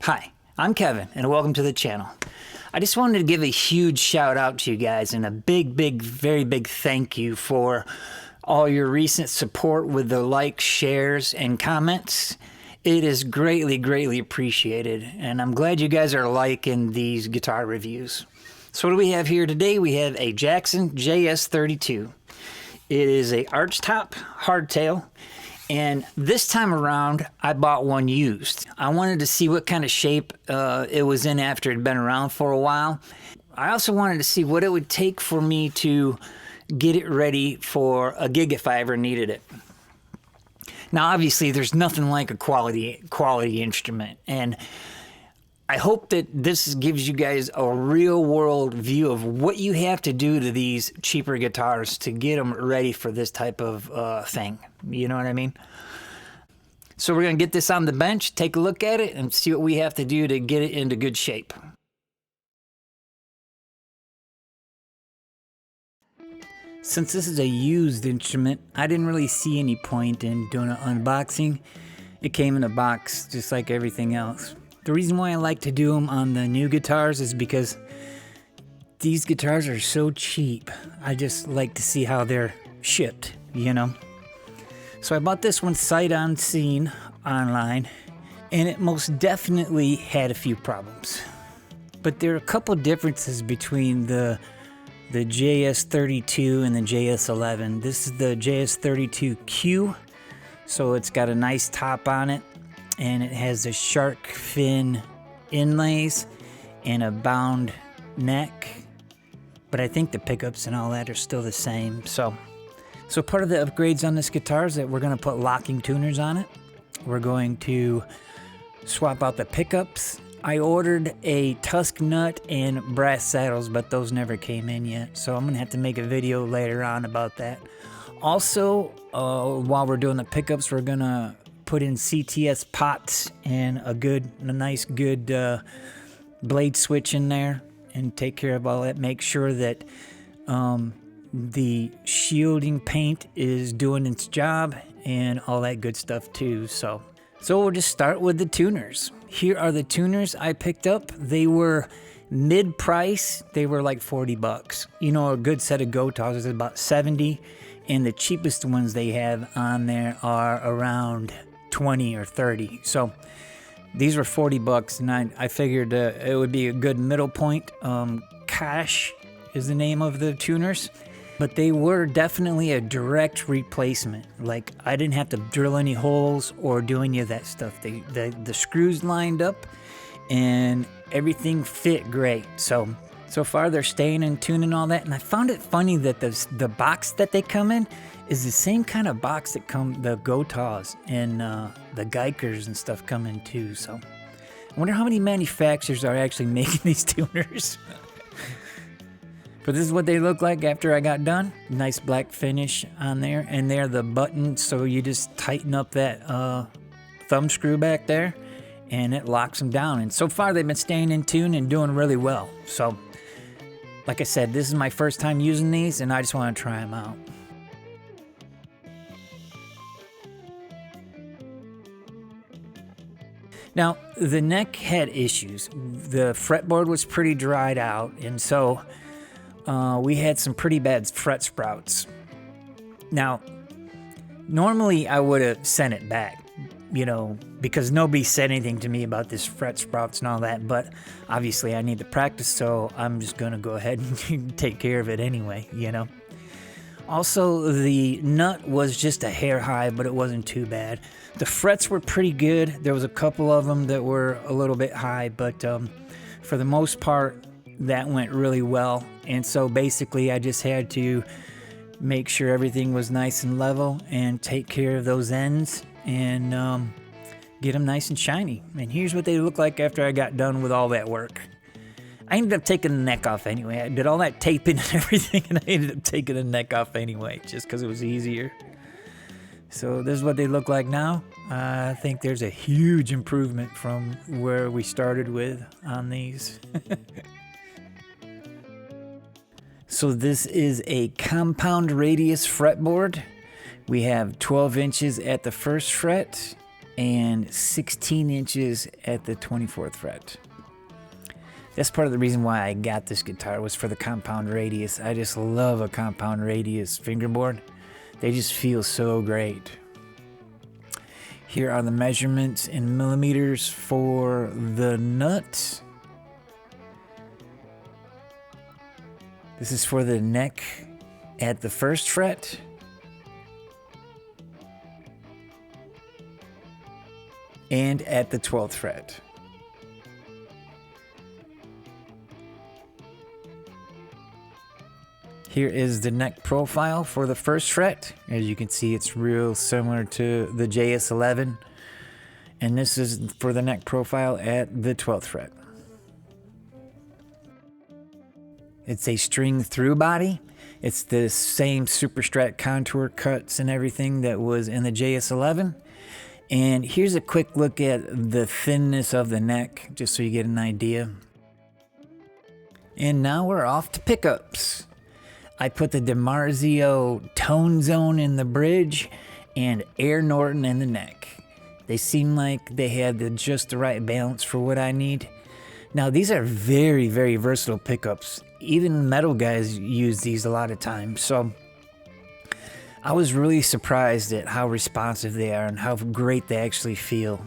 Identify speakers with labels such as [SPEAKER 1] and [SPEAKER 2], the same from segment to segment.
[SPEAKER 1] Hi, I'm Kevin, and welcome to the channel. I just wanted to give a huge shout out to you guys and a very big thank you for all your recent support with the likes, shares, and comments. It is greatly appreciated, and I'm glad you guys are liking these guitar reviews. So what do we have here today? We have a Jackson JS32. It is a archtop hardtail. And this time around, I bought one used. I wanted to see what kind of shape it was in after it had been around for a while. I also wanted to see what it would take for me to get it ready for a gig if I ever needed it. Now, obviously, there's nothing like a quality instrument. And I hope that this gives you guys a real-world view of what you have to do to these cheaper guitars to get them ready for this type of thing. You know what I mean? So we're going to get this on the bench, take a look at it, and see what we have to do to get it into good shape. Since this is a used instrument, I didn't really see any point in doing an unboxing. It came in a box just like everything else. The reason why I like to do them on the new guitars is because these guitars are so cheap. I just like to see how they're shipped, you know? So I bought this one sight unseen online, and it most definitely had a few problems. But there are a couple differences between the JS32 and the JS11. This is the JS32Q, so it's got a nice top on it. And it has the shark fin inlays and a bound neck. But I think the pickups and all that are still the same. So part of the upgrades on this guitar is that we're going to put locking tuners on it. We're going to swap out the pickups. I ordered a tusk nut and brass saddles, but those never came in yet. So I'm going to have to make a video later on about that. Also, while we're doing the pickups, we're going to put in CTS pots and a nice good blade switch in there and take care of all that. Make sure that the shielding paint is doing its job and all that good stuff too. So we'll just start with the tuners. Here are the tuners I picked up. They were mid-price. They were like 40 bucks. You know, a good set of Gotas is about 70, and the cheapest ones they have on there are around 20 or 30. So these were 40 bucks, and I figured it would be a good middle point. Cash is the name of the tuners, but they were definitely a direct replacement. Like, I didn't have to drill any holes or do any of that stuff. The screws lined up and everything fit great. So far they're staying in tune and all that. And I found it funny that the box that they come in is the same kind of box that the Gotas and the Geikers and stuff come in too. So I wonder how many manufacturers are actually making these tuners. But this is what they look like after I got done. Nice black finish on there, and they're the buttons, so you just tighten up that thumb screw back there and it locks them down. And so far they've been staying in tune and doing really well. So like I said, this is my first time using these, and I just want to try them out. Now, the neck had issues. The fretboard was pretty dried out, and so we had some pretty bad fret sprouts. Now, normally I would have sent it back, you know, because nobody said anything to me about this fret sprouts and all that, but obviously I need to practice, so I'm just going to go ahead and take care of it anyway, you know. Also, the nut was just a hair high, but it wasn't too bad. The frets were pretty good. There was a couple of them that were a little bit high, but for the most part, that went really well. And so basically, I just had to make sure everything was nice and level and take care of those ends and get them nice and shiny. And here's what they look like after I got done with all that work. I ended up taking the neck off anyway. I did all that taping and everything, and I ended up taking the neck off anyway, just because it was easier. So this is what they look like now. I think there's a huge improvement from where we started with on these. So this is a compound radius fretboard. We have 12 inches at the first fret, and 16 inches at the 24th fret. That's part of the reason why I got this guitar, was for the compound radius. I just love a compound radius fingerboard. They just feel so great. Here are the measurements in millimeters for the nut. This is for the neck at the 1st fret. And at the 12th fret. Here is the neck profile for the 1st fret. As you can see, it's real similar to the JS11. And this is for the neck profile at the 12th fret. It's a string through body. It's the same super strat contour cuts and everything that was in the JS11. And here's a quick look at the thinness of the neck, just so you get an idea. And now we're off to pickups. I put the DiMarzio Tone Zone in the bridge and Air Norton in the neck. They seem like they had just the right balance for what I need. Now these are very, very versatile pickups. Even metal guys use these a lot of times. So I was really surprised at how responsive they are and how great they actually feel.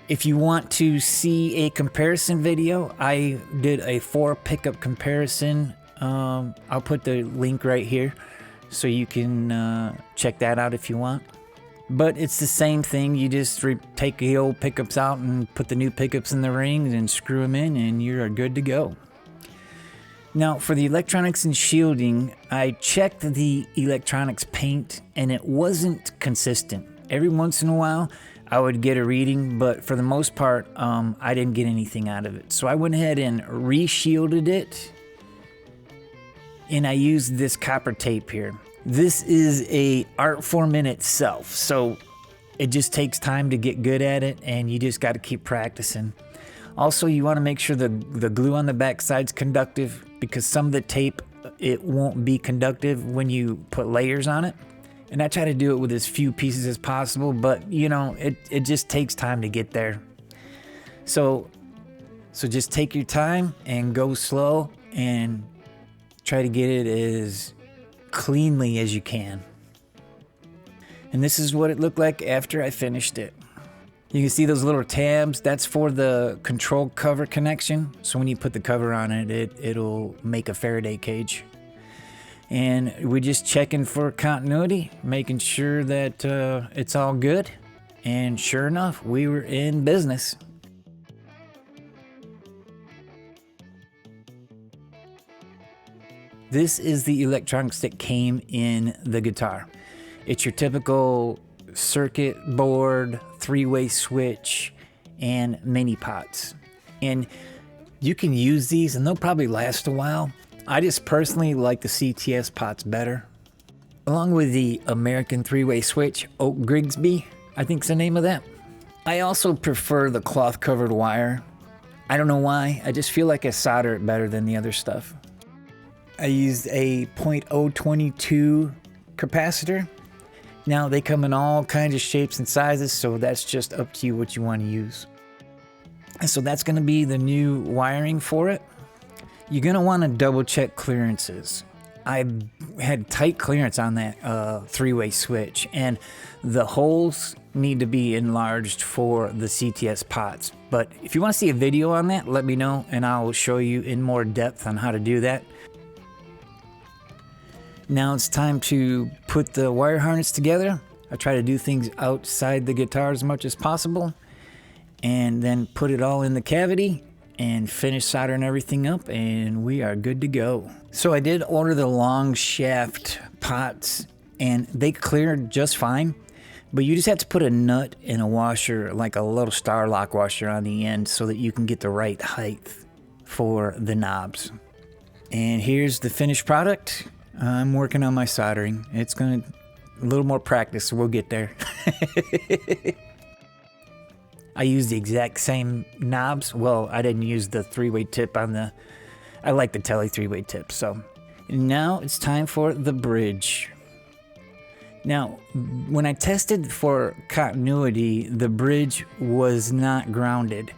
[SPEAKER 1] If you want to see a comparison video, I did a 4 pickup comparison. I'll put the link right here so you can check that out if you want. But it's the same thing. You just take the old pickups out and put the new pickups in the rings and screw them in, and you're good to go. Now for the electronics and shielding, I checked the electronics paint and it wasn't consistent. Every once in a while I would get a reading, but for the most part I didn't get anything out of it. So I went ahead and re-shielded it, and I used this copper tape here. This is a art form in itself, so it just takes time to get good at it, and you just got to keep practicing. Also, you want to make sure the glue on the back side's conductive, because some of the tape, it won't be conductive when you put layers on it. And I try to do it with as few pieces as possible, but you know, it just takes time to get there. So just take your time and go slow and try to get it as cleanly as you can. And this is what it looked like after I finished it. You can see those little tabs. That's for the control cover connection. So when you put the cover on it, it'll make a Faraday cage. And we're just checking for continuity, making sure that it's all good. And sure enough, we were in business. This is the electronics that came in the guitar. It's your typical circuit board, 3-way switch, and mini pots. And you can use these and they'll probably last a while. I just personally like the CTS pots better. Along with the American 3-way switch, Oak Grigsby, I think's the name of that. I also prefer the cloth covered wire. I don't know why, I just feel like I solder it better than the other stuff. I used a .022 capacitor. Now they come in all kinds of shapes and sizes, so that's just up to you what you want to use. And so that's going to be the new wiring for it. You're going to want to double check clearances. I had tight clearance on that 3-way switch, and the holes need to be enlarged for the CTS pots. But if you want to see a video on that, let me know and I'll show you in more depth on how to do that. Now it's time to put the wire harness together. I try to do things outside the guitar as much as possible, and then put it all in the cavity and finish soldering everything up, and we are good to go. So I did order the long shaft pots, and they cleared just fine, but you just have to put a nut in a washer, like a little star lock washer on the end, so that you can get the right height for the knobs. And here's the finished product. I'm working on my soldering. It's gonna a little more practice, so we'll get there. I used the exact same knobs. Well, I didn't use the 3-way tip on the, I like the Tele 3-way tip. So now it's time for the bridge. Now, when I tested for continuity, the bridge was not grounded.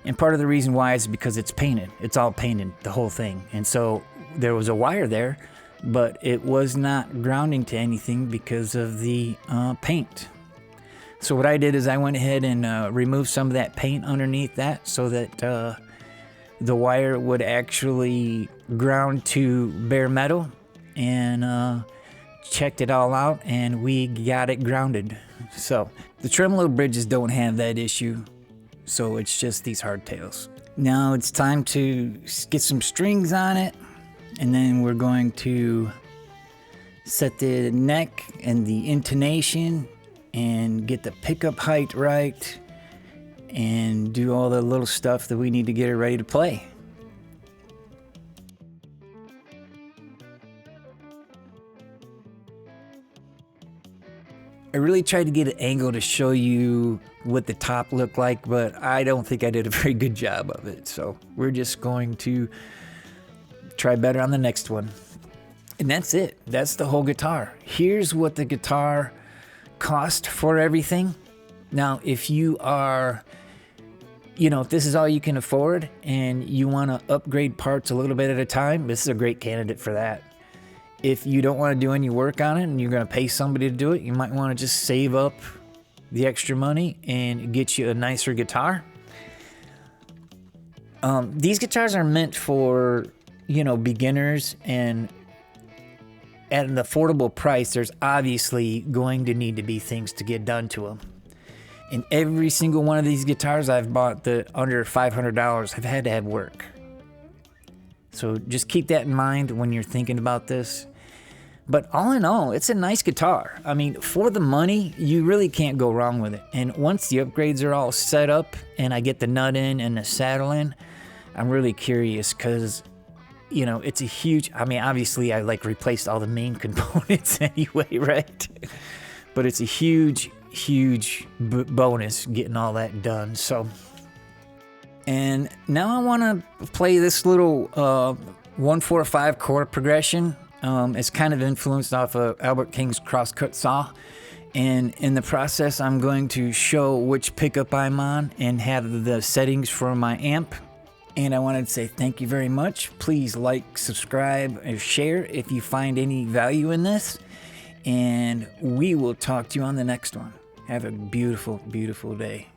[SPEAKER 1] And part of the reason why is because it's painted. It's all painted, the whole thing. And so there was a wire there, but it was not grounding to anything because of the paint. So what I did is I went ahead and removed some of that paint underneath that so that the wire would actually ground to bare metal, and checked it all out, and we got it grounded. So the tremolo bridges don't have that issue, so it's just these hardtails. Now it's time to get some strings on it, and then we're going to set the neck and the intonation and get the pickup height right and do all the little stuff that we need to get it ready to play. I really tried to get an angle to show you what the top looked like, but I don't think I did a very good job of it. So we're just going to try better on the next one. And that's it. That's the whole guitar. Here's what the guitar cost for everything. Now, if you are, if this is all you can afford and you want to upgrade parts a little bit at a time, this is a great candidate for that. If you don't want to do any work on it and you're going to pay somebody to do it, you might want to just save up the extra money and get you a nicer guitar. These guitars are meant for, beginners, and at an affordable price, there's obviously going to need to be things to get done to them. And every single one of these guitars I've bought that under $500 have had to have work. So just keep that in mind when you're thinking about this. But all in all, it's a nice guitar. I mean, for the money, you really can't go wrong with it. And once the upgrades are all set up and I get the nut in and the saddle in, I'm really curious because, it's a huge, obviously I replaced all the main components anyway, right? But it's a huge bonus getting all that done. So, and now I want to play this little 1-4-5 chord progression. It's kind of influenced off of Albert King's crosscut saw. And in the process, I'm going to show which pickup I'm on and have the settings for my amp. And I wanted to say thank you very much. Please like, subscribe, and share if you find any value in this. And we will talk to you on the next one. Have a beautiful, beautiful day.